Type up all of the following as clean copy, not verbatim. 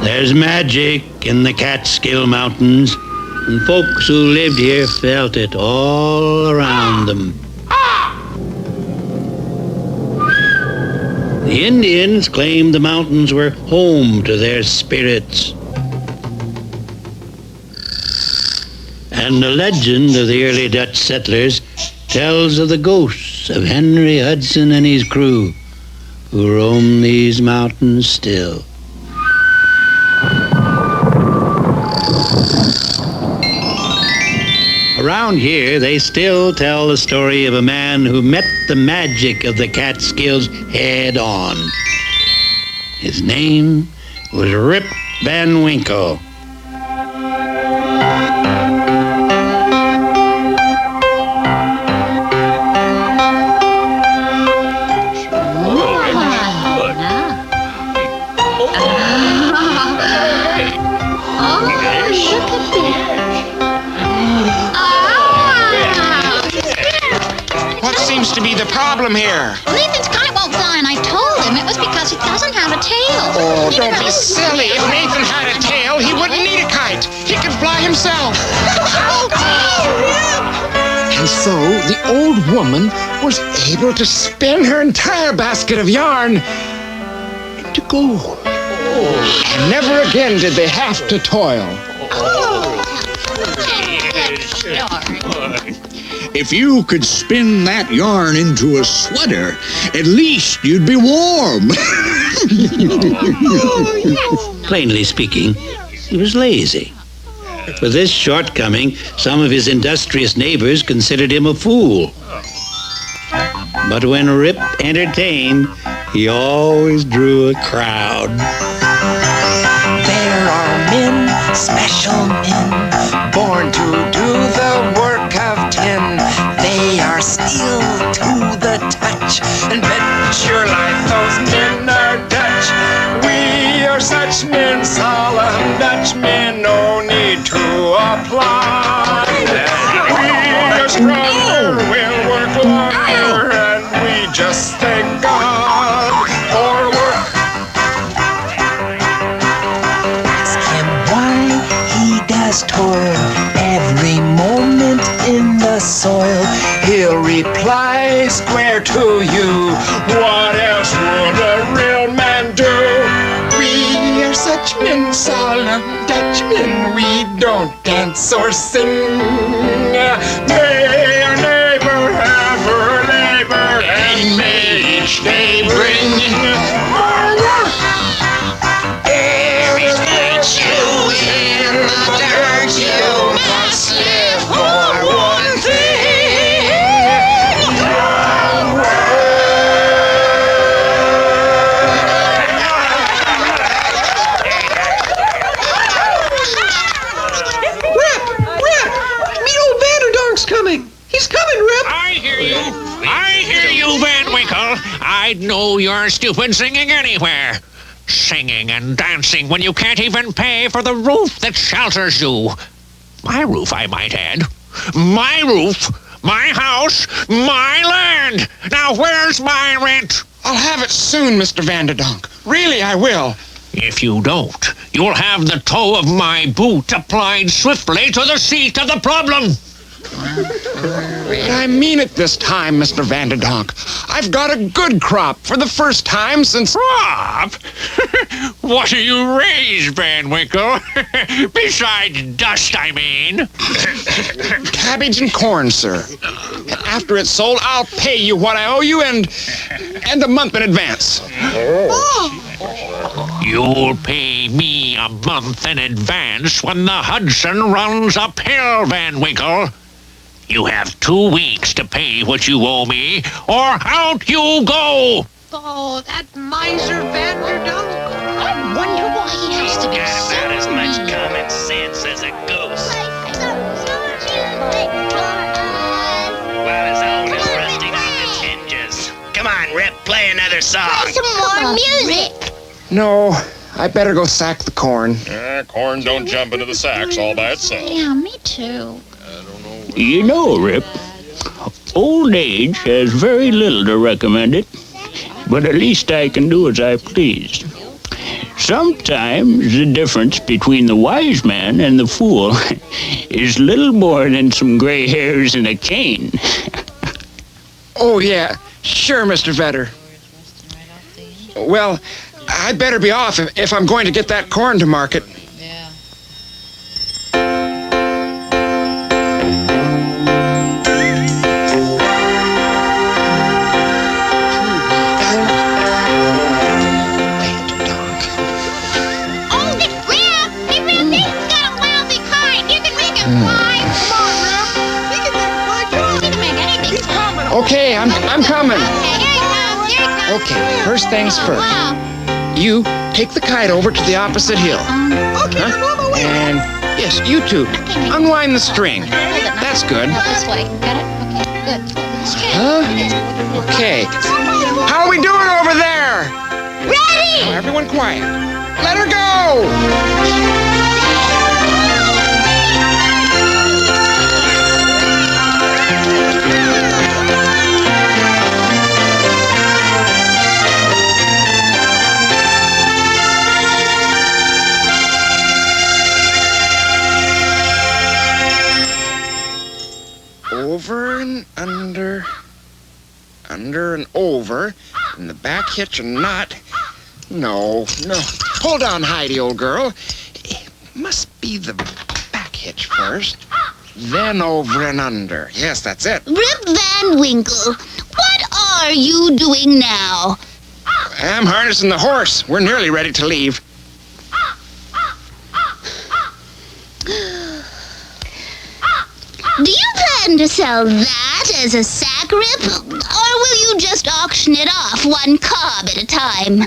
There's magic in the Catskill Mountains, and folks who lived here felt it all around them. The Indians claimed the mountains were home to their spirits. And the legend of the early Dutch settlers tells of the ghosts of Henry Hudson and his crew, who roam these mountains still. Around here, they still tell the story of a man who met the magic of the Catskills head on. His name was Rip Van Winkle. To be the problem here. Nathan's kite won't fly, and I told him it was because it doesn't have a tail. Oh, don't be silly. If Nathan had a tail, he wouldn't need a kite. He could fly himself. And so the old woman was able to spin her entire basket of yarn into gold. And never again did they have to toil. If you could spin that yarn into a sweater, at least you'd be warm. Plainly speaking, he was lazy. For this shortcoming, some of his industrious neighbors considered him a fool. But when Rip entertained, he always drew a crowd. There are men, special men, born to do the work of 10. They are steel to the touch, and bet your life those men are Dutch. We are such men, solemn Dutch men, no need to apply. We are stronger, we'll work longer, and we just thank God for work. Ask him why he does toil every moment in the soil. He'll reply square to you. What else would a real man do? We are such men, solemn Dutch men. We don't dance or sing. May our neighbor have her labor, and may each day bring more work. There is virtue in the dirt. You must live for one thing. He's coming, Rip! I hear you, Van Winkle. I'd know you're stupid singing anywhere. Singing and dancing when you can't even pay for the roof that shelters you. My roof, I might add. My roof, my house, my land. Now where's my rent? I'll have it soon, Mr. Vanderdonk. Really, I will. If you don't, you'll have the toe of my boot applied swiftly to the seat of the problem. But I mean it this time, Mr. Vanderdonk. I've got a good crop for the first time since... Crop? What do you raise, Van Winkle? Besides dust, I mean. Cabbage and corn, sir. And after it's sold, I'll pay you what I owe you and a month in advance. You'll pay me a month in advance when the Hudson runs uphill, Van Winkle. You have 2 weeks to pay what you owe me, or out you go! Oh, that miser Vanderdunk. I wonder why he has to be so About as much mean. common sense as a goose. While his own is rusting on its hinges. Come on, Rip, play another song. Some more music. No, I better go sack the corn. Corn don't jump into the sacks all by itself. Yeah, me too. You know, Rip, old age has very little to recommend it, but at least I can do as I please. Sometimes the difference between the wise man and the fool is little more than some gray hairs and a cane. Oh, yeah. Sure, Mr. Vetter. Well, I'd better be off if I'm going to get that corn to market. Okay, I'm coming. Okay, first things first. You take the kite over to the opposite hill. Okay, I'm on my way. And yes, you two, unwind the string. That's good. This way. Got it? Okay, good. Huh? Okay. How are we doing over there? Ready! Now, everyone quiet. Let her go! Over and under and over, and the back hitch a knot. No. Hold on, Heidi, old girl. It must be the back hitch first, then over and under. Yes, that's it. Rip Van Winkle, what are you doing now? I'm harnessing the horse. We're nearly ready to leave. Do you plan to sell that as a sack, Rip? Or will you just auction it off one cob at a time?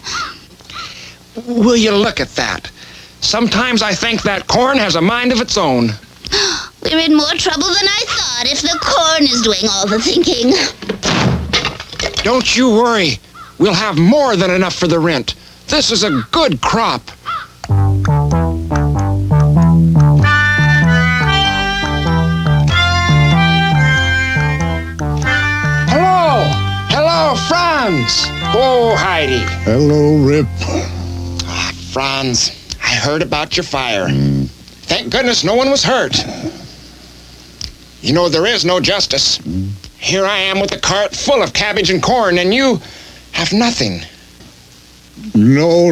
Will you look at that? Sometimes I think that corn has a mind of its own. We're in more trouble than I thought if the corn is doing all the thinking. Don't you worry. We'll have more than enough for the rent. This is a good crop. Hello, Franz. Oh, Heidi. Hello, Rip. Franz, I heard about your fire. Thank goodness no one was hurt. You know, there is no justice. Here I am with a cart full of cabbage and corn, and you have nothing. No,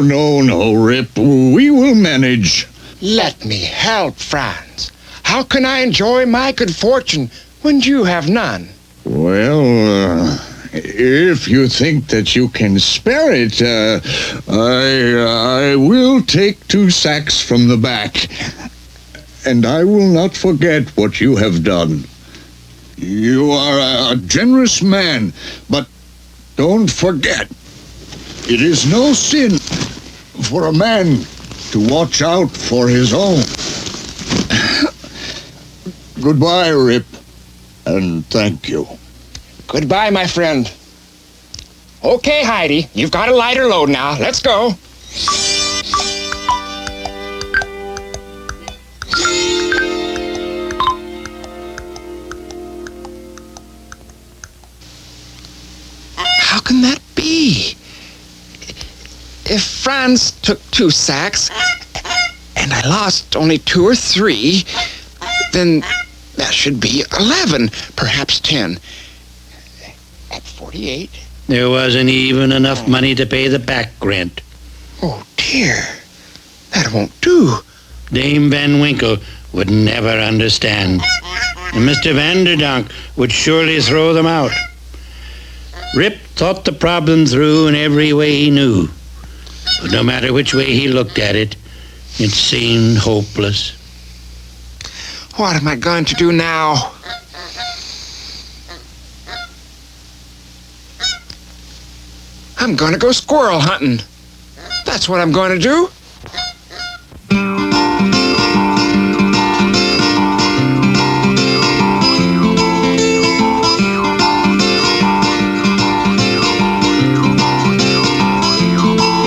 Rip. We will manage. Let me help, Franz. How can I enjoy my good fortune when you have none? Well, if you think that you can spare it, I will take 2 sacks from the back. And I will not forget what you have done. You are a generous man, but don't forget, it is no sin for a man to watch out for his own. Goodbye, Rip, and thank you. Goodbye, my friend. Okay, Heidi, you've got a lighter load now. Let's go. How can that be? If Franz took 2 sacks, and I lost only 2 or 3, then that should be 11, perhaps 10. At 48. There wasn't even enough money to pay the back rent. Oh, dear. That won't do. Dame Van Winkle would never understand. And Mr. Vanderdonk would surely throw them out. Rip thought the problem through in every way he knew. But no matter which way he looked at it, it seemed hopeless. What am I going to do now? I'm gonna go squirrel hunting. That's what I'm gonna do.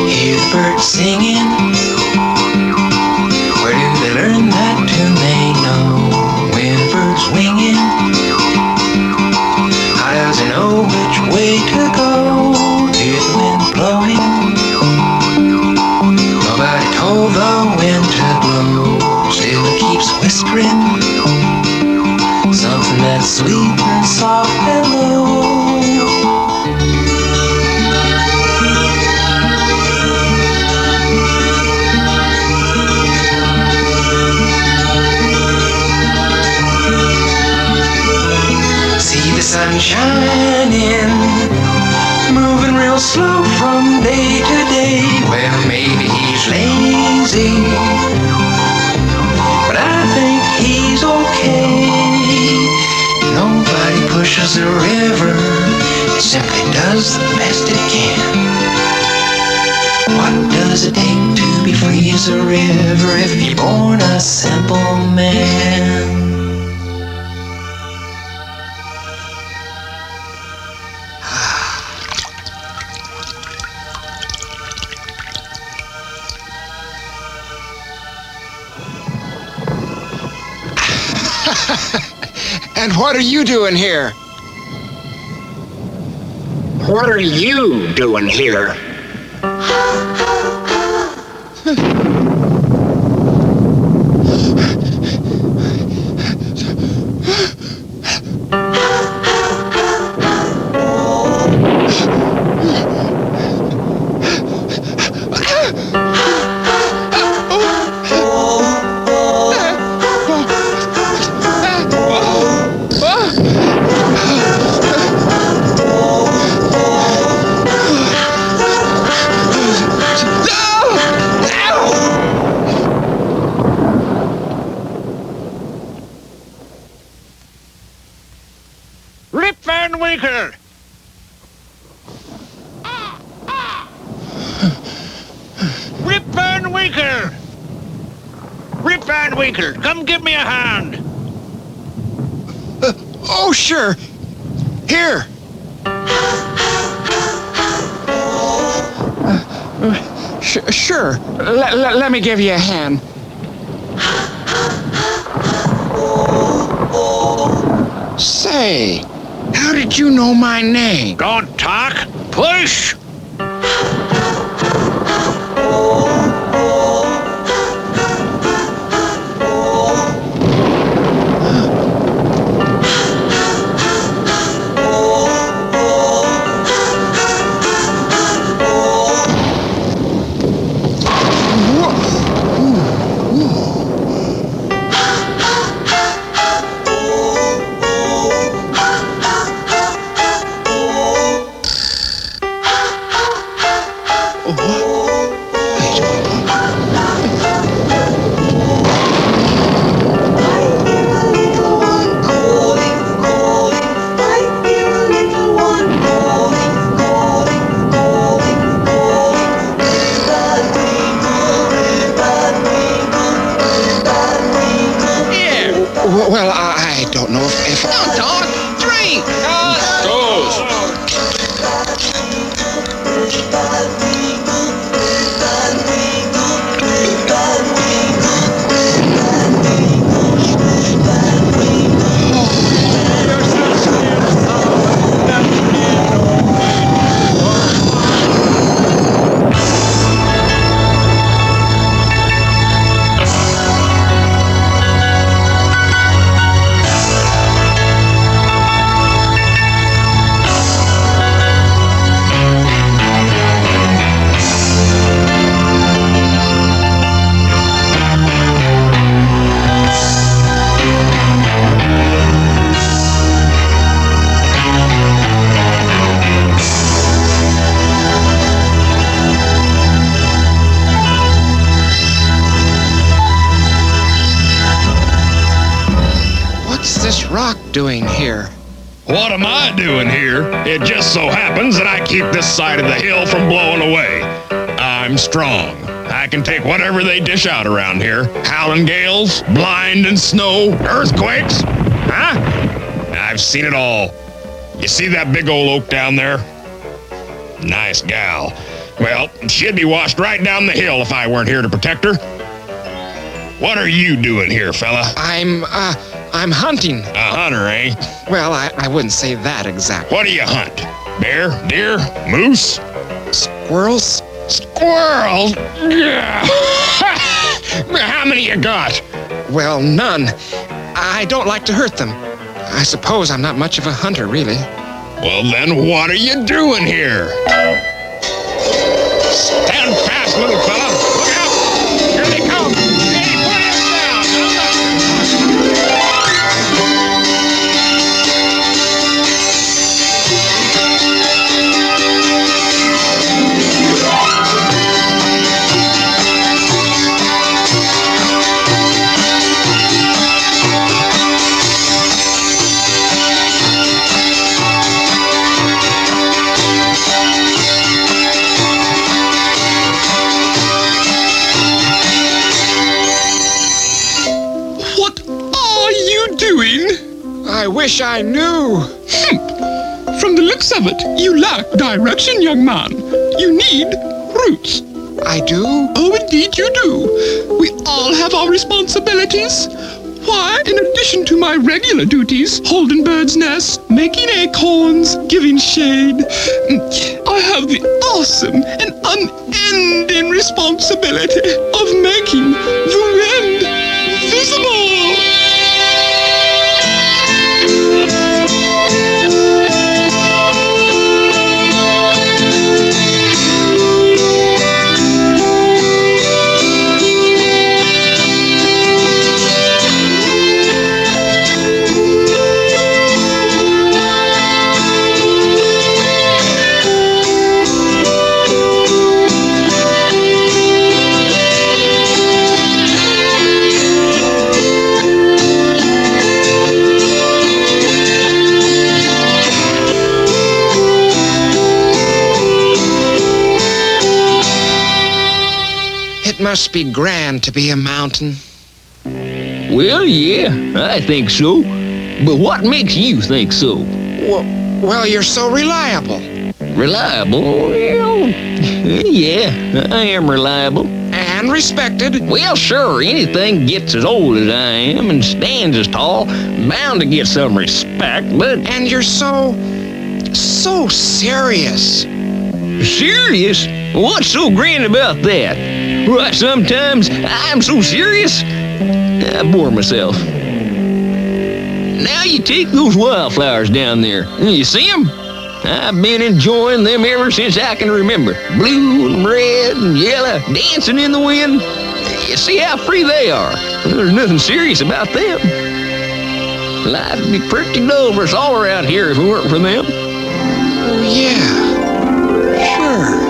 Hear the birds singing. Where do they learn that tune they know? When the birds winging, how does he know which way to go? Hear the wind blowing. Nobody told the wind to blow. Still it keeps whispering something that's sweet and soft and low. See the sun shining, moving real slow from day to day. Well, maybe he's lazy, but I think he's okay. Nobody pushes the river, it simply does the best it can. What does it take to be free as a river if you're born a simple man? And what are you doing here? What are you doing here? Rip Van Winkle! Rip Van Winkle! Rip Van Winkle, come give me a hand! Oh, sure. Here. Sure. Let me give you a hand. Say, how did you know my name? Don't talk, push! Well, I don't know if... Come on, dog. Drink. What's this rock doing here? What am I doing here? It just so happens that I keep this side of the hill from blowing away. I'm strong. I can take whatever they dish out around here. Howling gales, blind and snow, earthquakes. Huh? I've seen it all. You see that big old oak down there? Nice gal. Well, she'd be washed right down the hill if I weren't here to protect her. What are you doing here, fella? I'm hunting. A hunter, eh? Well, I wouldn't say that exactly. What do you hunt? Bear, deer, moose? Squirrels? Squirrels? How many you got? Well, none. I don't like to hurt them. I suppose I'm not much of a hunter, really. Well, then what are you doing here? Stand fast, little fella. Look out! Here they come! Hey, put him down! I wish I knew. From the looks of it, you lack direction, young man. You need roots. I do? Oh, indeed you do. We all have our responsibilities. Why, in addition to my regular duties, holding birds' nests, making acorns, giving shade, I have the awesome and unending responsibility of making the wind visible. It must be grand to be a mountain. Well, yeah, I think so. But what makes you think so? Well, you're so reliable. Reliable? Well, yeah, I am reliable. And respected. Well, sure, anything gets as old as I am and stands as tall, bound to get some respect, but... And you're so serious. Serious? What's so grand about that? Why, sometimes I'm so serious, I bore myself. Now you take those wildflowers down there. You see them? I've been enjoying them ever since I can remember. Blue and red and yellow, dancing in the wind. You see how free they are. There's nothing serious about them. Life'd be pretty dull for us all around here if it weren't for them. Oh, yeah. Sure.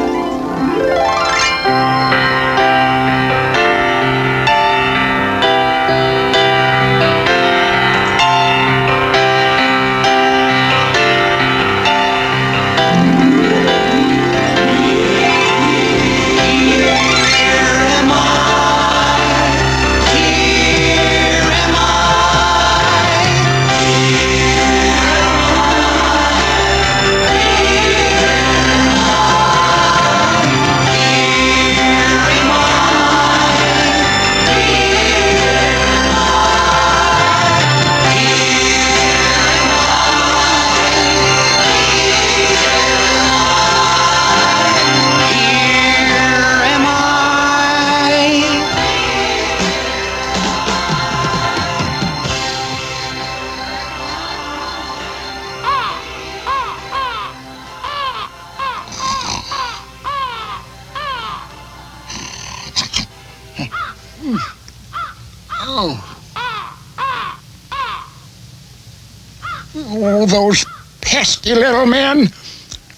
Oh, those pesky little men.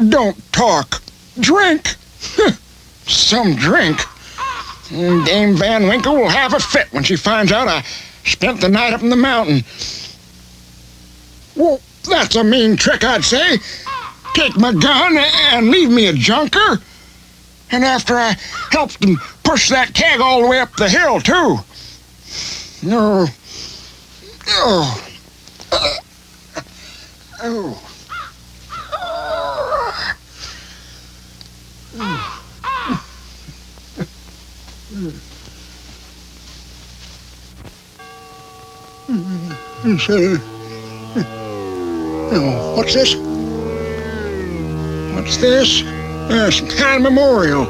Don't talk. Drink. Some drink. Dame Van Winkle will have a fit when she finds out I spent the night up in the mountain. Well, That's a mean trick, I'd say. Take my gun and leave me a junker. And after I helped him push that keg all the way up the hill, too. No. Oh. Oh. Oh, what's this? What's this? Some kind of memorial.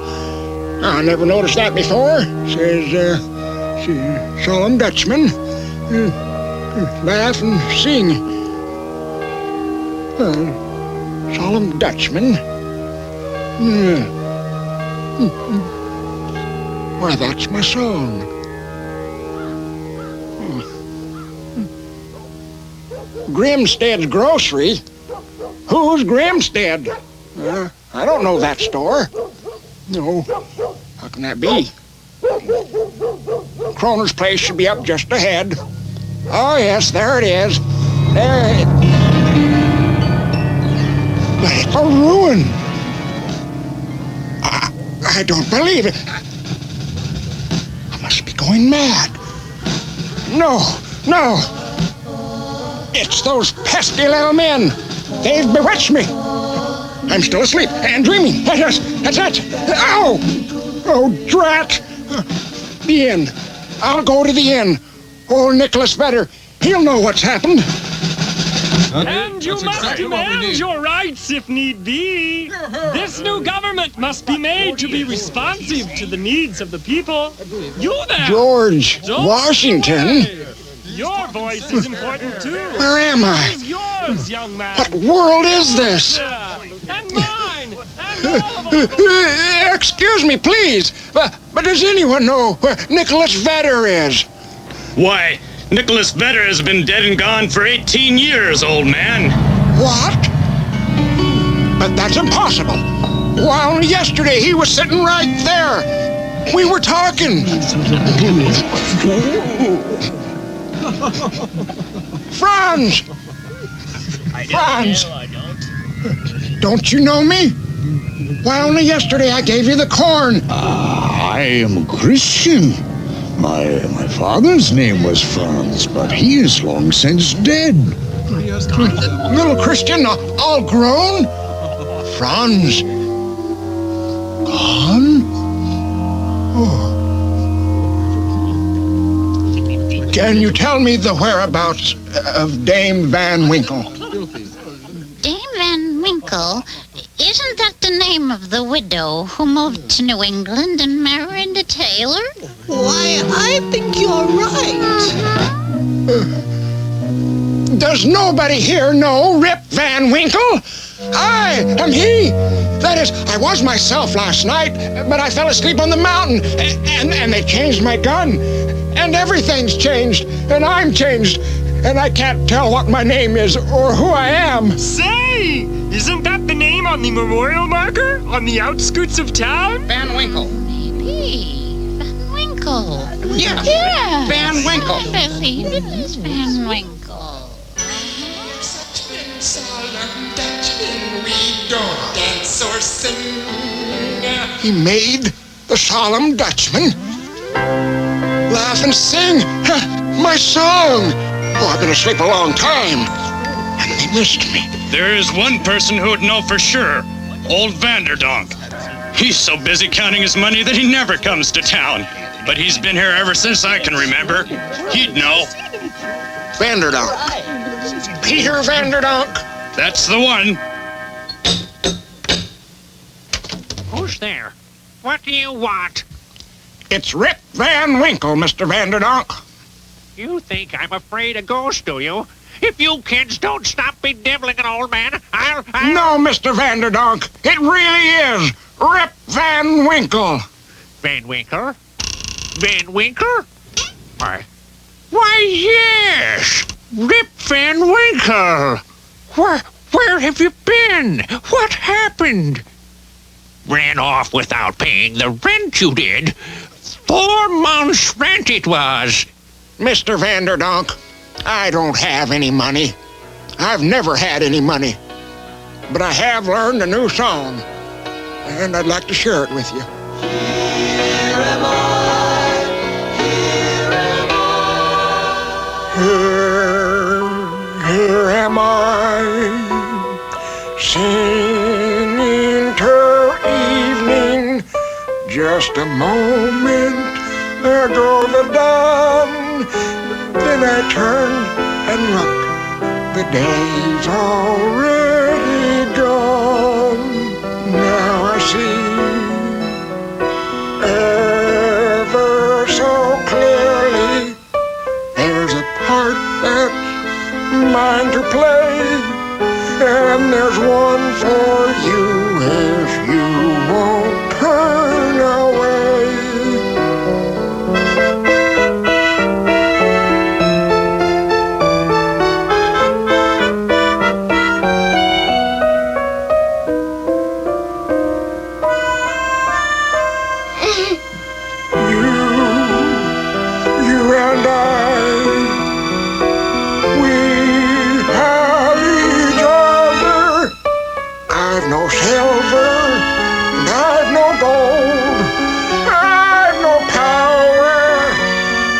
I never noticed that before. Says, solemn Dutchman. Laugh and sing. Solemn Dutchman. Why, that's my song. Grimstead's Grocery? Who's Grimstead? I don't know that store. No. How can that be? Kroner's place should be up just ahead. Oh, yes, there it is. There it is. But it's a ruin. I don't believe it. I must be going mad. No. It's those pesky little men. They've bewitched me. I'm still asleep and dreaming. That's it. Ow! Oh, drat. The inn. I'll go to the inn. Old Nicholas Vedder, he'll know what's happened. And you must demand your rights if need be. This new government must be made to be responsive to the needs of the people. You there, George Washington? Your voice is important too. Where am I? It's yours, young man. What world is this? And mine. And all of us. Excuse me, please. But does anyone know where Nicholas Vedder is? Why, Nicholas Vedder has been dead and gone for 18 years, old man. What? But that's impossible. Why, only yesterday he was sitting right there. We were talking. Franz! Franz! Don't you know me? Why, only yesterday I gave you the corn. I am a Christian. My father's name was Franz, but he is long since dead. Little Christian, all grown? Franz. Gone? Oh. Can you tell me the whereabouts of Dame Van Winkle? Dame Van Winkle? Isn't that the name of the widow who moved to New England and married a tailor? Why, I think you're right. Does nobody here know Rip Van Winkle? I am he. That is, I was myself last night, but I fell asleep on the mountain, and they changed my gun. And everything's changed, and I'm changed, and I can't tell what my name is or who I am. Say, isn't that the name on the memorial marker on the outskirts of town? Van Winkle. Maybe. Van Winkle. Yeah. Van Winkle. I believe it is Van Winkle. He made the solemn Dutchman laugh and sing my song. Oh, I've been asleep a long time, and they missed me. There is one person who would know for sure. Old Vanderdonk. He's so busy counting his money that he never comes to town. But he's been here ever since I can remember. He'd know. Vanderdonk. Peter Vanderdonk. That's the one. Who's there? What do you want? It's Rip Van Winkle, Mr. Vanderdonk. You think I'm afraid of ghosts, do you? If you kids don't stop bedibbling an old man, I'll... No, Mr. Vanderdonk. It really is Rip Van Winkle. Van Winkle? Van Winkle? Why, yes! Rip Van Winkle! Where have you been? What happened? Ran off without paying the rent you did. 4 months' rent it was. Mr. Vanderdonk, I don't have any money. I've never had any money, but I have learned a new song, and I'd like to share it with you. Here am I, Here am I, singing till evening. Just a moment ago the dawn. Then I turned and looked. The day's already gone. Now I see ever so clearly there's a part that's mine to play, and there's one for you if you won't turn away. You and I, we have each other. I've no silver, and I've no gold. I've no power,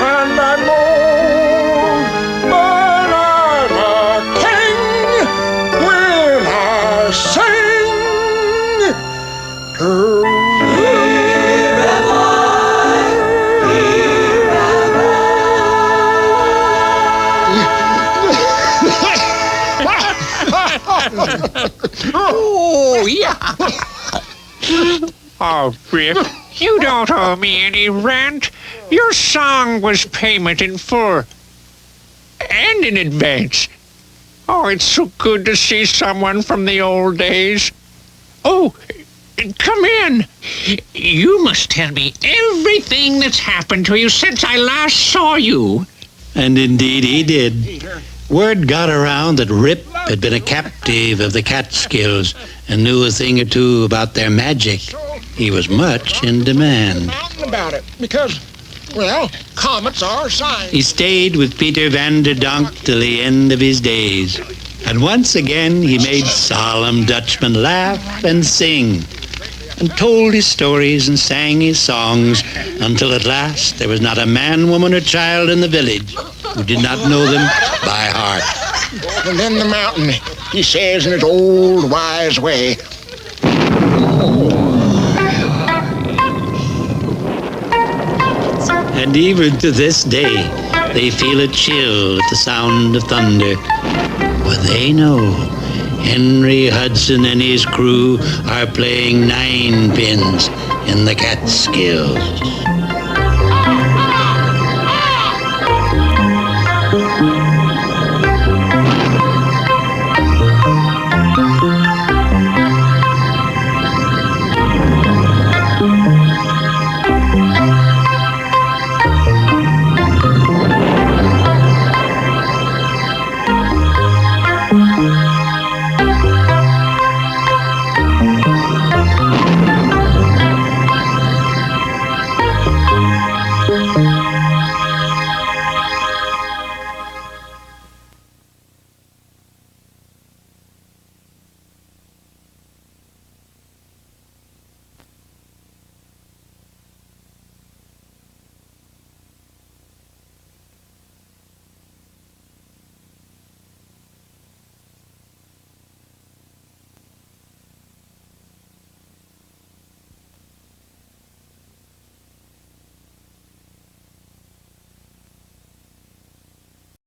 and I'm old. But I'm a king when I sing to Oh, yeah. Oh, Rip, you don't owe me any rent. Your song was payment in full. And in advance. Oh, it's so good to see someone from the old days. Oh, come in. You must tell me everything that's happened to you since I last saw you. And indeed he did. Word got around that Rip had been a captive of the Catskills and knew a thing or two about their magic. He was much in demand. About it, because, well, comets are signs. He stayed with Peter Vanderdonk till the end of his days. And once again he made solemn Dutchmen laugh and sing, and told his stories and sang his songs, until at last there was not a man, woman, or child in the village who did not know them by heart. And then the mountain, he says in his old wise way. And even to this day, they feel a chill at the sound of thunder. For they know Henry Hudson and his crew are playing ninepins in the Catskills.